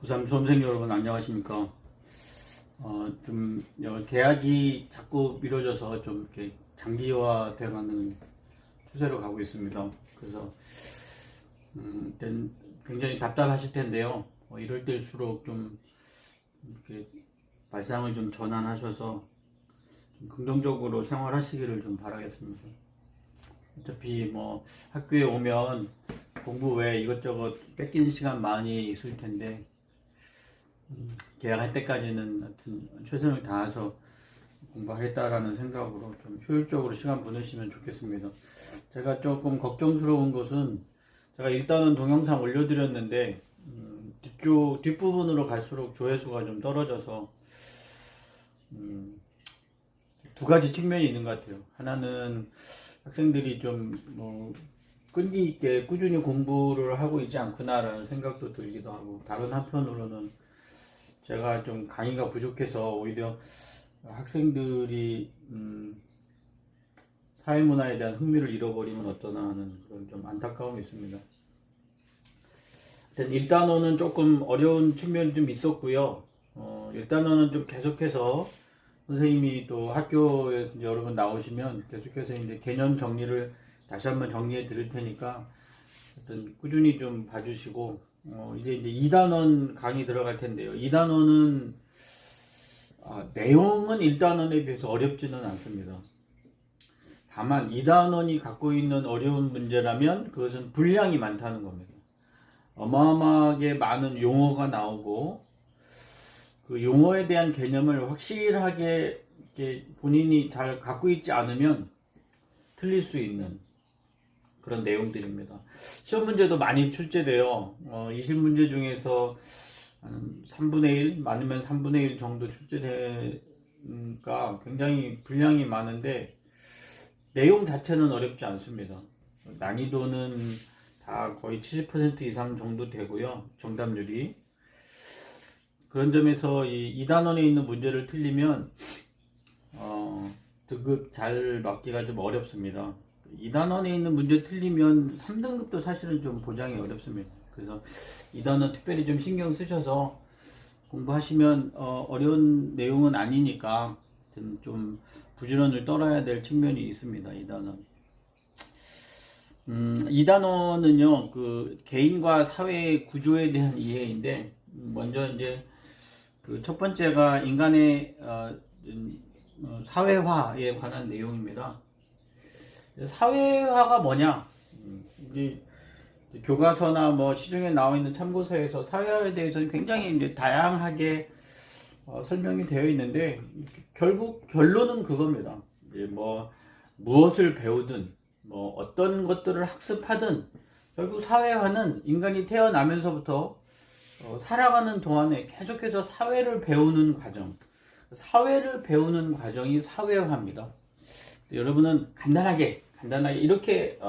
고3 수험생 여러분 안녕하십니까? 좀 계약이 자꾸 미뤄져서 좀 이렇게 장기화돼가는 추세로 가고 있습니다. 그래서 일단 굉장히 답답하실 텐데요. 이럴 때일수록 좀 이렇게 발상을 좀 전환하셔서 좀 긍정적으로 생활하시기를 좀 바라겠습니다. 어차피 뭐 학교에 오면 공부 외에 이것저것 뺏기는 시간 많이 있을 텐데 계약할 때까지는 하여튼 최선을 다해서 공부하겠다라는 생각으로 좀 효율적으로 시간 보내시면 좋겠습니다. 제가 조금 걱정스러운 것은 제가 일단은 동영상 올려드렸는데 뒷부분으로 갈수록 조회수가 좀 떨어져서 두 가지 측면이 있는 것 같아요. 하나는 학생들이 좀 뭐 끈기 있게 꾸준히 공부를 하고 있지 않구나라는 생각도 들기도 하고, 다른 한편으로는 제가 좀 강의가 부족해서 오히려 학생들이 사회문화에 대한 흥미를 잃어버리면 어쩌나 하는 그런 좀 안타까움이 있습니다. 일단어는 조금 어려운 측면이 좀 있었고요. 일단어는 좀 계속해서 선생님이 또 학교에 여러 번 나오시면 계속해서 이제 개념 정리를 다시 한번 정리해 드릴 테니까 어떤 꾸준히 좀 봐주시고, 이제 2단원 강의 들어갈 텐데요. 2단원은 내용은 1단원에 비해서 어렵지는 않습니다. 다만 2단원이 갖고 있는 어려운 문제라면 그것은 분량이 많다는 겁니다. 어마어마하게 많은 용어가 나오고, 그 용어에 대한 개념을 확실하게 이렇게 본인이 잘 갖고 있지 않으면 틀릴 수 있는 그런 내용들입니다. 시험 문제도 많이 출제돼요. 20문제 중에서 한 3분의 1, 많으면 3분의 1 정도 출제되니까 굉장히 분량이 많은데 내용 자체는 어렵지 않습니다. 난이도는 다 거의 70% 이상 정도 되고요. 정답률이. 그런 점에서 이 2단원에 있는 문제를 틀리면 등급 잘 맞기가 좀 어렵습니다. 2단원에 있는 문제 틀리면 3등급도 사실은 좀 보장이 어렵습니다. 그래서 2단원 특별히 좀 신경 쓰셔서 공부하시면 어려운 내용은 아니니까 좀 부지런을 떨어야 될 측면이 있습니다. 2단원. 2단원은요, 그 개인과 사회의 구조에 대한 이해인데, 먼저 이제 그 첫 번째가 인간의 사회화에 관한 내용입니다. 사회화가 뭐냐? 이제 교과서나 뭐 시중에 나와 있는 참고서에서 사회화에 대해서는 굉장히 이제 다양하게 설명이 되어 있는데, 결국 결론은 그겁니다. 이제 뭐 무엇을 배우든 뭐 어떤 것들을 학습하든 결국 사회화는 인간이 태어나면서부터 살아가는 동안에 계속해서 사회를 배우는 과정, 사회를 배우는 과정이 사회화입니다. 여러분은 간단하게 이렇게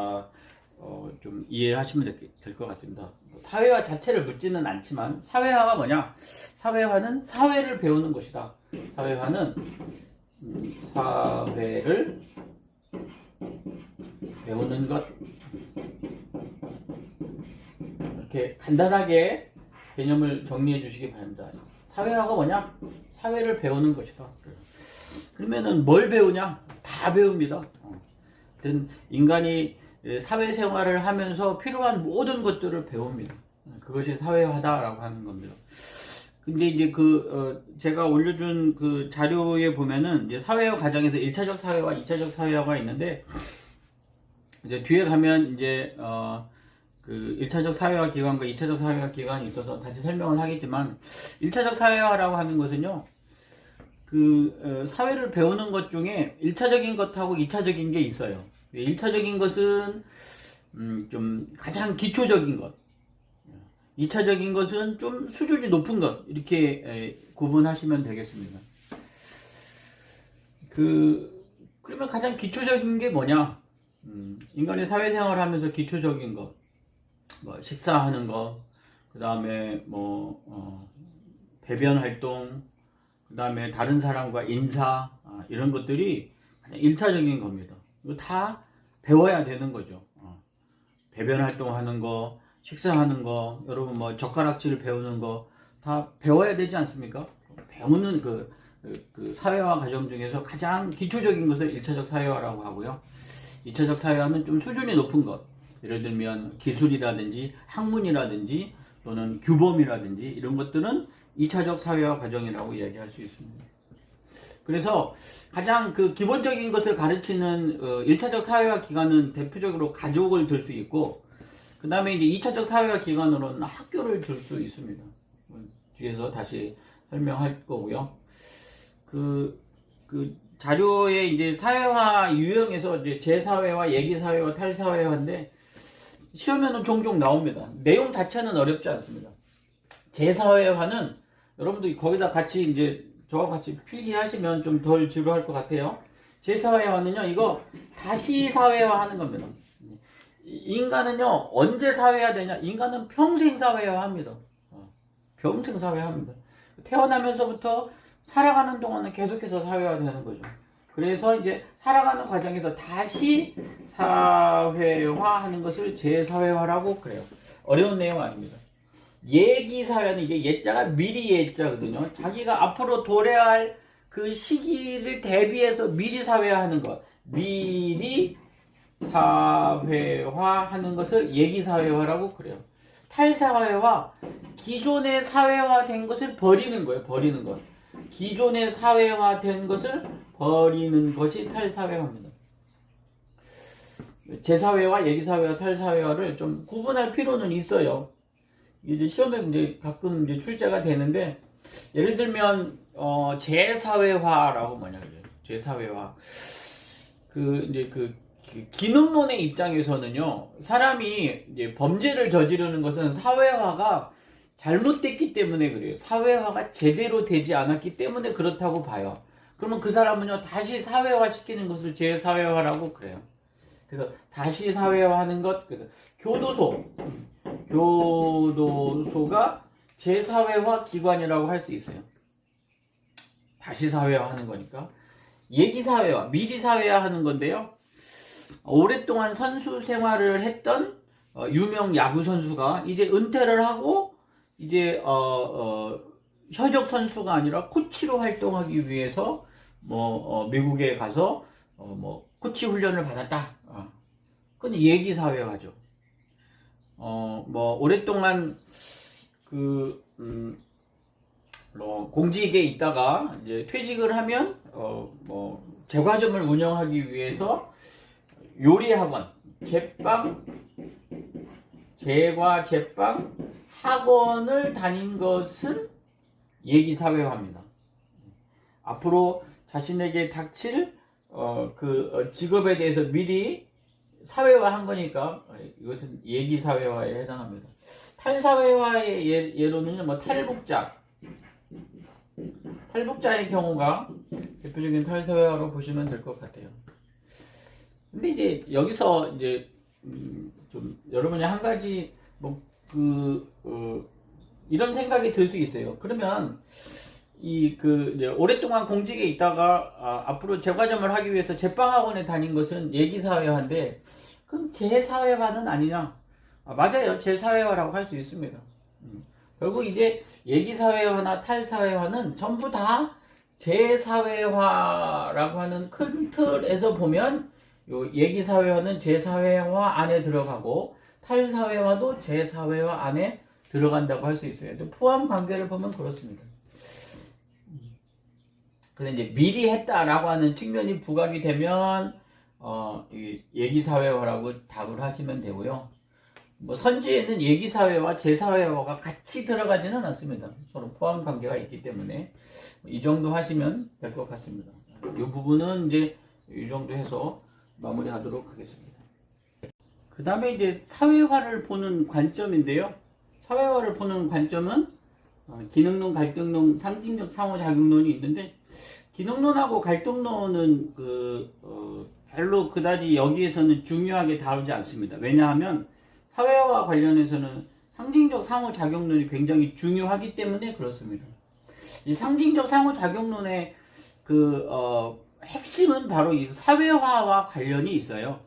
좀 이해하시면 될 것 같습니다. 사회화 자체를 묻지는 않지만, 사회화가 뭐냐? 사회화는 사회를 배우는 것이다. 사회화는 사회를 배우는 것. 이렇게 간단하게 개념을 정리해 주시기 바랍니다. 사회화가 뭐냐? 사회를 배우는 것이다. 그러면은 뭘 배우냐? 다 배웁니다. 인간이 사회생활을 하면서 필요한 모든 것들을 배웁니다. 그것이 사회화다라고 하는 겁니다. 근데 이제 제가 올려준 그 자료에 보면은 이제 사회화 과정에서 1차적 사회화, 2차적 사회화가 있는데, 이제 뒤에 가면 이제 그 1차적 사회화 기간과 2차적 사회화 기간이 있어서 다시 설명을 하겠지만, 1차적 사회화라고 하는 것은요, 사회를 배우는 것 중에 1차적인 것하고 2차적인 게 있어요. 1차적인 것은 좀 가장 기초적인 것, 2차적인 것은 좀 수준이 높은 것, 이렇게 구분하시면 되겠습니다. 그러면 가장 기초적인 게 뭐냐? 인간이 사회생활을 하면서 기초적인 것, 뭐 식사하는 것, 그 다음에 뭐 배변 활동, 그 다음에 다른 사람과 인사, 이런 것들이 가장 1차적인 겁니다. 이거 다 배워야 되는 거죠. 배변 활동하는 거, 식사하는 거, 여러분 뭐 젓가락질 배우는 거 다 배워야 되지 않습니까? 배우는 그 사회화 과정 중에서 가장 기초적인 것을 1차적 사회화라고 하고요. 2차적 사회화는 좀 수준이 높은 것. 예를 들면 기술이라든지 학문이라든지 또는 규범이라든지 이런 것들은 2차적 사회화 과정이라고 이야기할 수 있습니다. 그래서 가장 그 기본적인 것을 가르치는 1차적 사회화 기관은 대표적으로 가족을 들 수 있고, 그 다음에 이제 2차적 사회화 기관으로는 학교를 들 수 있습니다. 뒤에서 다시 설명할 거고요. 그 자료에 이제 사회화 유형에서 이제 재사회화, 얘기사회화, 탈사회화인데 시험에는 종종 나옵니다. 내용 자체는 어렵지 않습니다. 재사회화는 여러분들 거기다 같이 이제 저와 같이 필기하시면 좀 덜 지루할 것 같아요. 재사회화는요, 이거 다시 사회화하는 겁니다. 인간은요, 언제 사회화 되냐? 인간은 평생 사회화합니다. 평생 사회화합니다. 태어나면서부터 살아가는 동안은 계속해서 사회화 되는 거죠. 그래서 이제 살아가는 과정에서 다시 사회화하는 것을 재사회화라고 그래요. 어려운 내용 아닙니다. 얘기사회는 이게 예자가 미리 예자거든요. 자기가 앞으로 도래할 그 시기를 대비해서 미리 사회화하는 것. 미리 사회화하는 것을 얘기사회화라고 그래요. 탈사회화, 기존에 사회화된 것을 버리는 거예요. 버리는 것. 기존에 사회화된 것을 버리는 것이 탈사회화입니다. 재사회화, 얘기사회화, 탈사회화를 좀 구분할 필요는 있어요. 이제 시험에 이제 가끔 이제 출제가 되는데, 예를 들면 재사회화라고 뭐냐 그래요. 재사회화. 이제 기능론의 입장에서는요, 사람이 이제 범죄를 저지르는 것은 사회화가 잘못됐기 때문에 그래요. 사회화가 제대로 되지 않았기 때문에 그렇다고 봐요. 그러면 그 사람은요, 다시 사회화 시키는 것을 재사회화라고 그래요. 그래서 다시 사회화하는 것, 그래서 교도소가 재사회화 기관이라고 할 수 있어요. 다시 사회화하는 거니까. 얘기사회화, 미리 사회화하는 건데요. 오랫동안 선수 생활을 했던 유명 야구 선수가 이제 은퇴를 하고 이제 현역 선수가 아니라 코치로 활동하기 위해서 미국에 가서 코치 훈련을 받았다. 그건 얘기사회화죠. 오랫동안 공직에 있다가 이제 퇴직을 하면 제과점을 운영하기 위해서 요리학원, 제빵 학원을 다닌 것은 얘기사회화입니다. 앞으로 자신에게 닥칠 직업에 대해서 미리 사회화한 거니까 이것은 얘기사회화에 해당합니다. 탈사회화의 예로는요, 탈북자의 경우가 대표적인 탈사회화로 보시면 될 것 같아요. 근데 이제 여기서 이제 좀 여러분이 한 가지 이런 생각이 들 수 있어요. 그러면 이제 오랫동안 공직에 있다가 앞으로 제과점을 하기 위해서 제빵학원에 다닌 것은 얘기사회화인데 그럼 재사회화는 아니냐? 맞아요. 재사회화라고 할 수 있습니다. 결국 이제 얘기사회화나 탈사회화는 전부 다 재사회화라고 하는 큰 틀에서 보면 요 얘기사회화는 재사회화 안에 들어가고 탈사회화도 재사회화 안에 들어간다고 할 수 있어요. 포함 관계를 보면 그렇습니다. 근데 이제 미리 했다라고 하는 측면이 부각이 되면 얘기사회화라고 답을 하시면 되고요. 선지에는 얘기사회와 재사회화가 같이 들어가지는 않습니다. 서로 포함 관계가 있기 때문에 이 정도 하시면 될 것 같습니다. 이 부분은 이제 이 정도 해서 마무리하도록 하겠습니다. 그 다음에 이제 사회화를 보는 관점인데요. 사회화를 보는 관점은 기능론, 갈등론, 상징적 상호작용론이 있는데, 기능론하고 갈등론은 별로 그다지 여기에서는 중요하게 다루지 않습니다. 왜냐하면 사회화와 관련해서는 상징적 상호작용론이 굉장히 중요하기 때문에 그렇습니다. 이 상징적 상호작용론의 핵심은 바로 이 사회화와 관련이 있어요.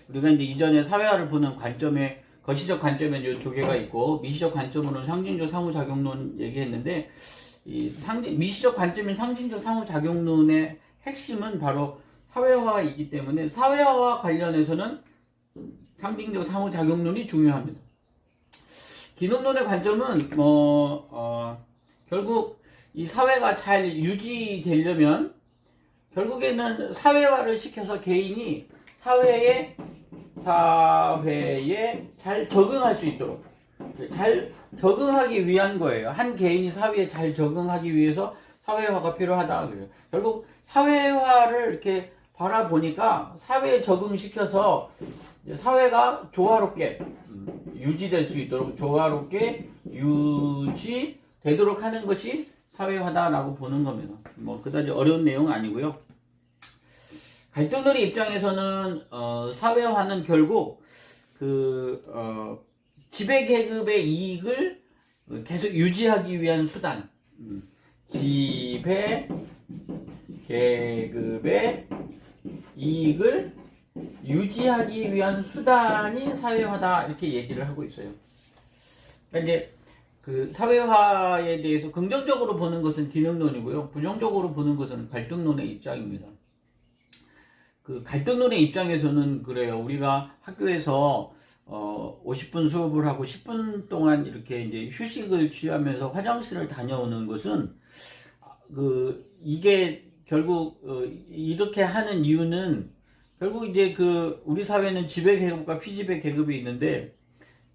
우리가 이제 이전에 사회화를 보는 관점의 거시적 관점에는 이 두 개가 있고, 미시적 관점으로는 상징적 상호작용론 얘기했는데, 미시적 관점인 상징적 상호작용론의 핵심은 바로 사회화이기 때문에, 사회화와 관련해서는 상징적 상호작용론이 중요합니다. 기능론의 관점은 결국 이 사회가 잘 유지되려면 결국에는 사회화를 시켜서 개인이 사회에 잘 적응할 수 있도록, 잘 적응하기 위한 거예요. 한 개인이 사회에 잘 적응하기 위해서 사회화가 필요하다 그래요. 결국 사회화를 이렇게 바라보니까 사회에 적응시켜서 사회가 조화롭게 유지될 수 있도록, 조화롭게 유지되도록 하는 것이 사회화다라고 보는 겁니다. 뭐 그다지 어려운 내용은 아니고요. 갈등놀이 입장에서는 사회화는 결국 지배 계급의 이익을 계속 유지하기 위한 수단, 지배 계급의 이익을 유지하기 위한 수단이 사회화다 이렇게 얘기를 하고 있어요. 그러니까 이제 그 사회화에 대해서 긍정적으로 보는 것은 기능론이고요, 부정적으로 보는 것은 갈등론의 입장입니다. 그 갈등론의 입장에서는 그래요. 우리가 학교에서 50분 수업을 하고 10분 동안 이렇게 이제 휴식을 취하면서 화장실을 다녀오는 것은 이게 결국 이렇게 하는 이유는 결국 이제 우리 사회는 지배 계급과 피지배 계급이 있는데,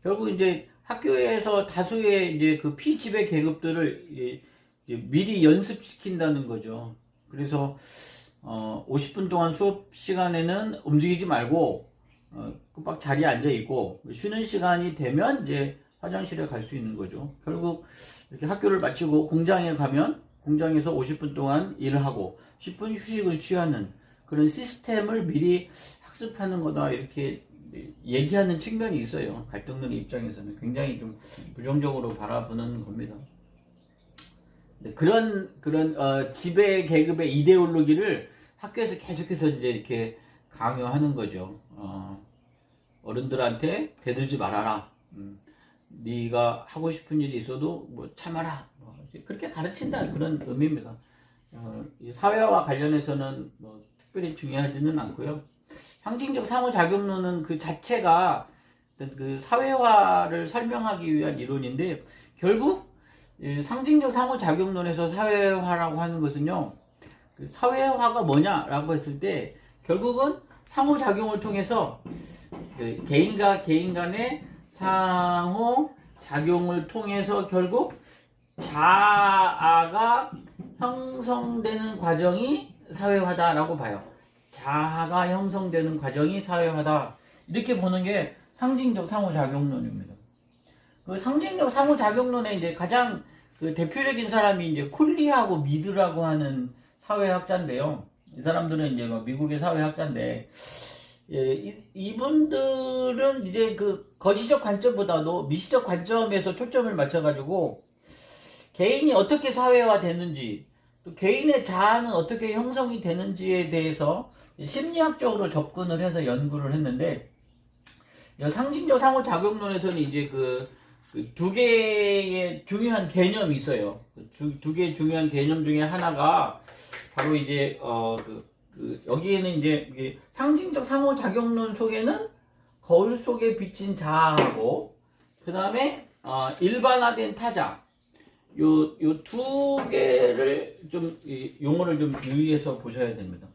결국 이제 학교에서 다수의 이제 그 피지배 계급들을 이제 미리 연습시킨다는 거죠. 그래서 50분 동안 수업 시간에는 움직이지 말고 막 자리에 앉아 있고, 쉬는 시간이 되면 이제 화장실에 갈 수 있는 거죠. 결국 이렇게 학교를 마치고 공장에 가면 공장에서 50분 동안 일을 하고 10분 휴식을 취하는 그런 시스템을 미리 학습하는 거다 이렇게 얘기하는 측면이 있어요. 갈등론의 입장에서는 굉장히 좀 부정적으로 바라보는 겁니다. 그런 지배 계급의 이데올로기를 학교에서 계속해서 이제 이렇게 강요하는 거죠. 어른들한테 대들지 말아라. 네가 하고 싶은 일이 있어도 뭐 참아라. 그렇게 가르친다 그런 의미입니다. 사회와 관련해서는 뭐 특별히 중요하지는 않고요. 상징적 상호작용론은 그 자체가 그 사회화를 설명하기 위한 이론인데, 결국 상징적 상호작용론에서 사회화라고 하는 것은요, 그 사회화가 뭐냐라고 했을 때 결국은 상호작용을 통해서 개인과 개인 간의 상호작용을 통해서 결국 자아가 형성되는 과정이 사회화다라고 봐요. 자아가 형성되는 과정이 사회화다 이렇게 보는 게 상징적 상호작용론입니다. 그 상징적 상호작용론의 이제 가장 그 대표적인 사람이 이제 쿨리하고 미드라고 하는 사회학자인데요. 이 사람들은 이제 미국의 사회학자인데, 이분들은 이제 그 거시적 관점보다도 미시적 관점에서 초점을 맞춰가지고 개인이 어떻게 사회화 되는지, 또 개인의 자아는 어떻게 형성이 되는지에 대해서 심리학적으로 접근을 해서 연구를 했는데, 상징적 상호작용론에서는 이제 두 개의 중요한 개념이 있어요. 두 개의 중요한 개념 중에 하나가 바로 이제 여기에는 이제 상징적 상호작용론 속에는 거울 속에 비친 자아하고, 그 다음에 일반화된 타자, 요 두 개를 좀 용어를 좀 유의해서 보셔야 됩니다.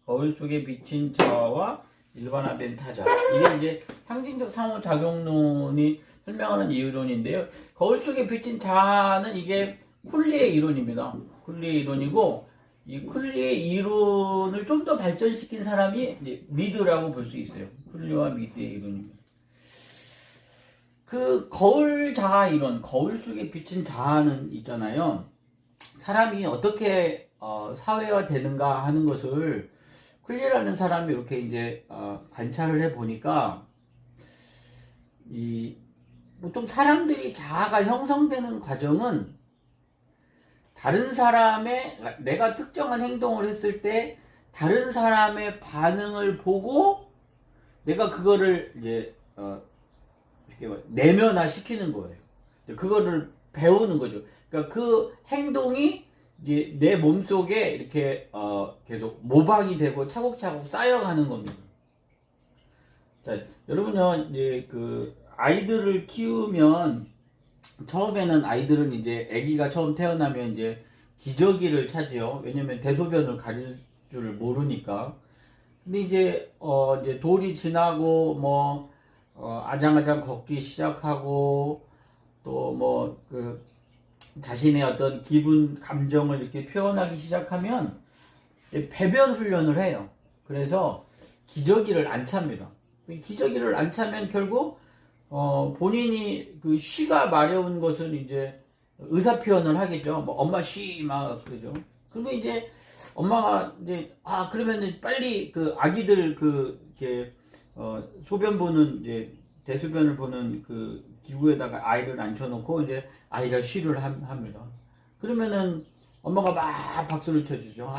거울 속에 비친 자아와 일반화된 타자, 이게 이제 상징적 상호작용론이 설명하는 이론인데요. 거울 속에 비친 자아는 이게 쿨리의 이론입니다. 쿨리의 이론이고, 이 쿨리의 이론을 좀 더 발전시킨 사람이 이제 미드라고 볼 수 있어요. 쿨리와 미드의 이론입니다. 그 거울 자아 이론, 거울 속에 비친 자아는 있잖아요. 사람이 어떻게 사회화 되는가 하는 것을 쿨리라는 사람이 이렇게 이제 관찰을 해 보니까, 보통 사람들이 자아가 형성되는 과정은 다른 사람의, 내가 특정한 행동을 했을 때 다른 사람의 반응을 보고 내가 그거를 이제 내면화 시키는 거예요. 그거를 배우는 거죠. 그러니까 그 행동이 이제 내 몸속에 이렇게 계속 모방이 되고 차곡차곡 쌓여가는 겁니다. 자, 여러분요, 이제 그 아이들을 키우면 처음에는 아이들은 이제 아기가 처음 태어나면 이제 기저귀를 차지요. 왜냐면 대소변을 가릴 줄을 모르니까. 근데 이제 돌이 지나고 아장아장 걷기 시작하고 또 그 자신의 어떤 기분 감정을 이렇게 표현하기 시작하면 배변 훈련을 해요. 그래서 기저귀를 안 찹니다. 기저귀를 안 차면 결국 본인이 그 쉬가 마려운 것은 이제 의사 표현을 하겠죠. 뭐 엄마 쉬 막 그러죠. 그리고 이제 엄마가 이제 그러면은 빨리 그 아기들 이렇게 소변 보는 이제 대소변을 보는 그 기구에다가 아이를 앉혀놓고 이제 아이가 쉬를 합니다. 그러면은 엄마가 막 박수를 쳐주죠.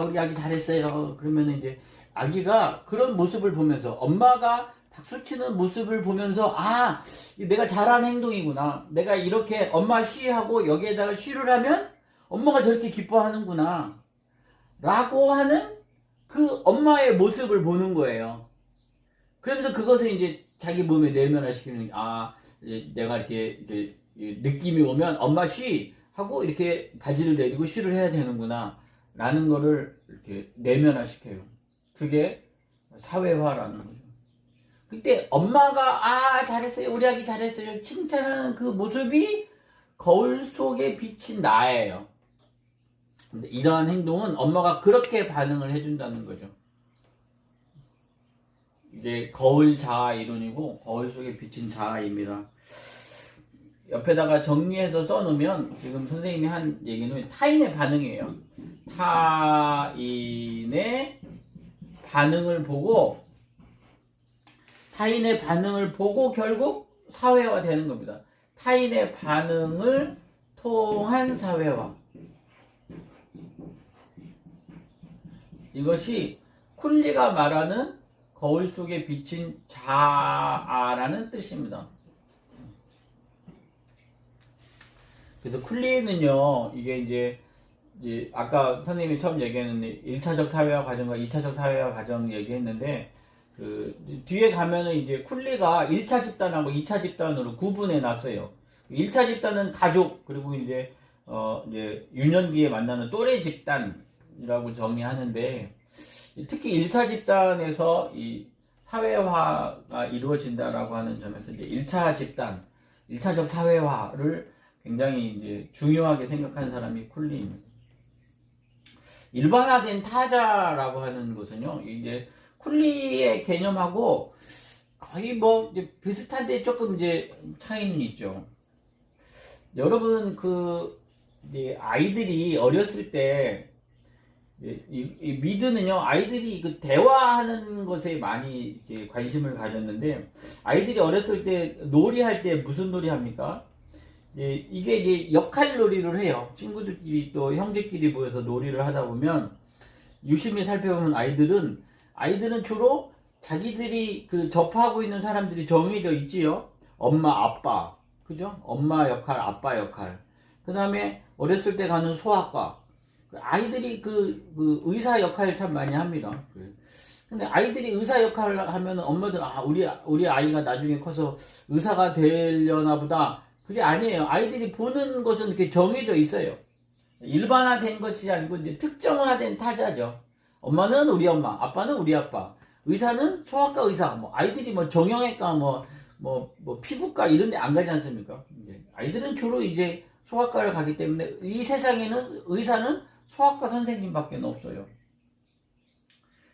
우리 아기 잘했어요. 그러면은 이제 아기가 그런 모습을 보면서 엄마가 박수 치는 모습을 보면서 내가 잘한 행동이구나. 내가 이렇게 엄마 쉬하고 여기에다가 쉬를 하면 엄마가 저렇게 기뻐하는구나. 라고 하는 그 엄마의 모습을 보는 거예요. 그러면서 그것을 이제 자기 몸에 내면화시키는, 이제 내가 이렇게 느낌이 오면 엄마 쉬! 하고 이렇게 바지를 내리고 쉬를 해야 되는구나. 라는 거를 이렇게 내면화시켜요. 그게 사회화라는 거죠. 그때 엄마가 잘했어요. 우리 아기 잘했어요. 칭찬하는 그 모습이 거울 속에 비친 나예요. 근데 이러한 행동은 엄마가 그렇게 반응을 해준다는 거죠. 이제 거울 자아 이론이고 거울 속에 비친 자아입니다. 옆에다가 정리해서 써놓으면 지금 선생님이 한 얘기는 타인의 반응이에요. 타인의 반응을 보고 결국 사회화 되는 겁니다. 타인의 반응을 통한 사회화. 이것이 쿨리가 말하는 거울 속에 비친 자아라는 뜻입니다. 그래서 쿨리는요, 이게 이제 아까 선생님이 처음 얘기했는데 1차적 사회화 과정과 2차적 사회화 과정 얘기했는데 그 뒤에 가면은 이제 쿨리가 1차 집단하고 2차 집단으로 구분해 놨어요. 1차 집단은 가족, 그리고 이제 유년기에 만나는 또래 집단이라고 정의하는데, 특히 1차 집단에서 이 사회화가 이루어진다라고 하는 점에서 이제 1차 집단, 1차적 사회화를 굉장히 이제 중요하게 생각하는 사람이 쿨리입니다. 일반화된 타자라고 하는 것은요, 이제 쿨리의 개념하고 거의 이제 비슷한데 조금 이제 차이는 있죠. 여러분 이제 아이들이 어렸을 때 이 미드는요, 아이들이 그 대화하는 것에 많이 이제 관심을 가졌는데, 아이들이 어렸을 때 놀이할 때 무슨 놀이 합니까? 이게 이제 역할 놀이를 해요. 친구들끼리 또 형제끼리 모여서 놀이를 하다 보면 유심히 살펴보면 아이들은 주로 자기들이 그 접하고 있는 사람들이 정해져 있지요. 엄마, 아빠, 그죠? 엄마 역할, 아빠 역할. 그 다음에 어렸을 때 가는 소아과. 아이들이 그 의사 역할을 참 많이 합니다. 근데 아이들이 의사 역할을 하면 엄마들, 우리 아이가 나중에 커서 의사가 되려나 보다. 그게 아니에요. 아이들이 보는 것은 이렇게 정해져 있어요. 일반화된 것이 아니고 이제 특정화된 타자죠. 엄마는 우리 엄마, 아빠는 우리 아빠, 의사는 소아과 의사, 아이들이 정형외과, 피부과 이런 데 안 가지 않습니까? 아이들은 주로 이제 소아과를 가기 때문에 이 세상에는 의사는 소아과 선생님밖에 없어요.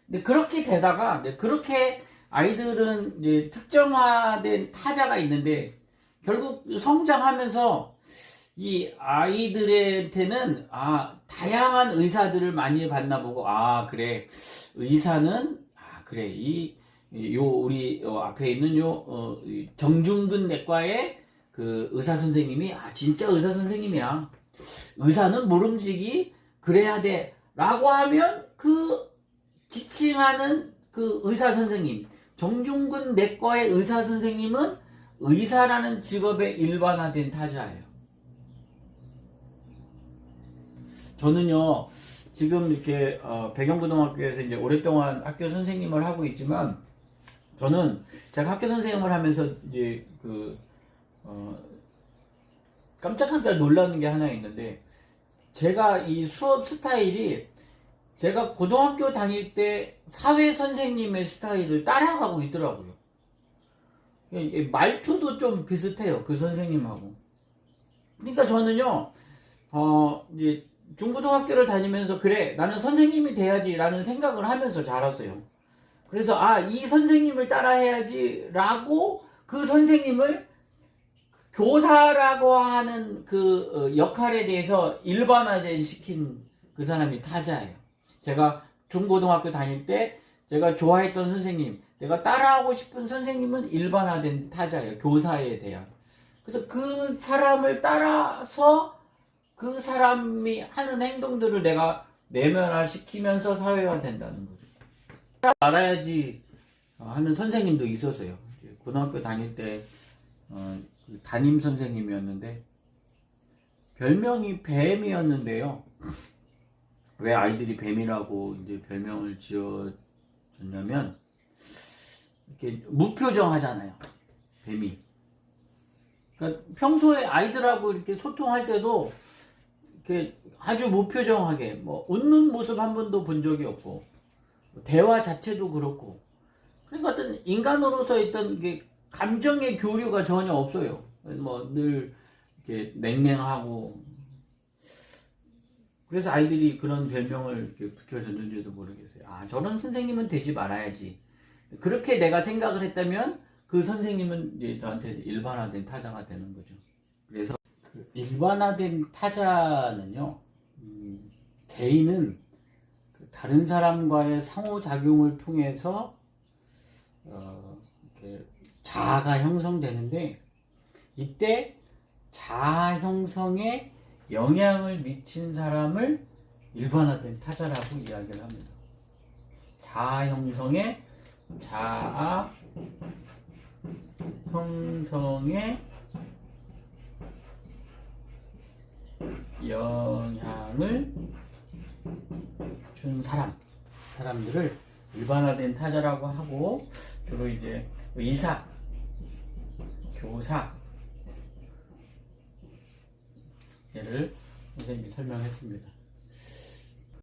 근데 그렇게 되다가, 그렇게 아이들은 이제 특정화된 타자가 있는데, 결국 성장하면서 이 아이들한테는 다양한 의사들을 많이 만나보고 그래 의사는 그래 우리 앞에 있는 정중근 내과의 그 의사 선생님이 진짜 의사 선생님이야. 의사는 모름지기 그래야 돼 라고 하면 그 지칭하는 그 의사 선생님, 정중근 내과의 의사 선생님은 의사라는 직업의 일반화된 타자예요. 저는요, 지금 이렇게 배경고등학교에서 이제 오랫동안 학교 선생님을 하고 있지만, 저는 제가 학교 선생님을 하면서 이제 깜짝깜짝 놀라는 게 하나 있는데, 제가 이 수업 스타일이 제가 고등학교 다닐 때 사회 선생님의 스타일을 따라가고 있더라고요. 말투도 좀 비슷해요, 그 선생님하고. 그러니까 저는요, 이제 중고등학교를 다니면서 그래, 나는 선생님이 돼야지 라는 생각을 하면서 자랐어요. 그래서 이 선생님을 따라해야지 라고 그 선생님을 교사라고 하는 그 역할에 대해서 일반화된 시킨 그 사람이 타자예요. 제가 중고등학교 다닐 때 제가 좋아했던 선생님, 내가 따라하고 싶은 선생님은 일반화된 타자예요. 교사에 대한. 그래서 그 사람을 따라서 그 사람이 하는 행동들을 내가 내면화시키면서 사회화된다는 거죠. 알아야지 하는 선생님도 있었어요. 고등학교 다닐 때 담임 선생님이었는데 별명이 뱀이었는데요. 왜 아이들이 뱀이라고 이제 별명을 지어줬냐면, 이렇게 무표정 하잖아요, 뱀이. 그러니까 평소에 아이들하고 이렇게 소통할 때도 이렇게 아주 무표정하게 뭐 웃는 모습 한 번도 본 적이 없고, 대화 자체도 그렇고, 그러니까 어떤 인간으로서 있던 게 감정의 교류가 전혀 없어요. 뭐 늘 이렇게 냉랭하고. 그래서 아이들이 그런 별명을 이렇게 붙여줬는지도 모르겠어요. 저런 선생님은 되지 말아야지. 그렇게 내가 생각을 했다면 그 선생님은 이제 저한테 일반화된 타자가 되는 거죠. 그래서 그 일반화된 타자는요, 개인은 다른 사람과의 상호작용을 통해서 이렇게 자아가 형성되는데, 이때 자아 형성에 영향을 미친 사람을 일반화된 타자라고 이야기를 합니다. 자아 형성에 영향을 준 사람들을 일반화된 타자라고 하고, 주로 이제 의사, 교사, 얘를 선생님이 설명했습니다.